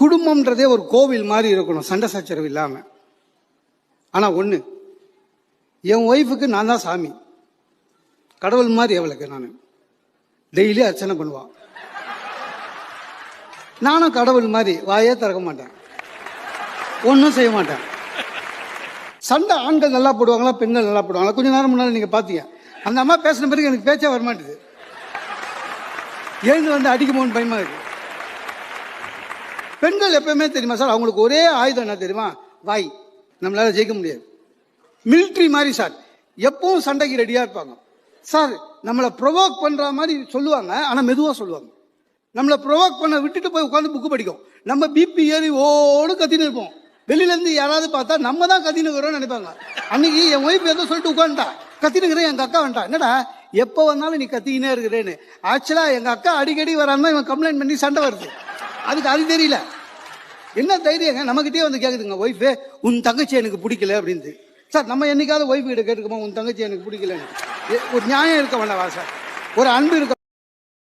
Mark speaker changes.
Speaker 1: குடும்பம்ன்றதே ஒரு கோவில் மாதிரி இருக்கணும், சண்டை சச்சரவு இல்லாம. ஆனா ஒண்ணு, என் ஒய்ஃபுக்கு நான் தான் சாமி, கடவுள் மாதிரி. அவளுக்கு நான் டெய்லி அர்ச்சனை பண்ணுவான். நானும் கடவுள் மாதிரி வாயே திறக்க மாட்டேன், ஒன்றும் செய்ய மாட்டேன். சண்டை ஆண்கள் நல்லா போடுவாங்களா பெண்கள் நல்லா போடுவாங்களா? கொஞ்ச நேரம் முன்னாடி நீங்க பாத்தீங்க, அந்த அம்மா பேசின பிறகு எனக்கு பேச்சே வரமாட்டேது. எழுந்து வந்து அடிக்குமோன்னு பயமா இருக்கு. பெண்கள் எப்பவுமே தெரியுமா சார், அவங்களுக்கு ஒரே ஆயுதம் என்ன தெரியுமா? வாய். நம்மளால ஜெயிக்க முடியாது. மிலிட்ரி மாதிரி சார், எப்பவும் சண்டைக்கு ரெடியா இருப்பாங்க சார். நம்மளை ப்ரொவோக் பண்ற மாதிரி சொல்லுவாங்க, ஆனா மெதுவா சொல்லுவாங்க. நம்மளை ப்ரொவோக் பண்ண விட்டுட்டு போய் உட்காந்து புக்கு படிக்கும். நம்ம பிபி ஏறி ஓடு கத்தின்னு இருப்போம். வெளியில இருந்து யாராவது பார்த்தா நம்ம தான் கத்தினுக்கிறோம்னு நினைப்பாங்க. அன்னைக்கு என் ஒய்ஃப் ஏதோ சொல்லிட்டு உட்காந்துட்டா, கத்தினுக்கிறேன். எங்க அக்கா வந்துட்டா, என்னடா எப்ப வந்தாலும் நீ கத்தினே இருக்கிறேன்னு. ஆக்சுவலா எங்க அக்கா அடிக்கடி வராம இவன் கம்ப்ளைண்ட் பண்ணி சண்டை வருது. அதுக்கு அது தெரியல. என்ன தைரியங்க நம்மகிட்டே வந்து கேக்குதுங்க ஒய்ஃப், உன் தங்கச்சி எனக்கு பிடிக்கல அப்படின்னு. சார் நம்ம என்னைக்காவது ஒய்ஃப் கிட்ட கேட்டுக்கோமா உன் தங்கச்சி எனக்கு பிடிக்கலன்னு? ஒரு நியாயம் இருக்க வேண்டாம் சார், ஒரு அன்பு இருக்க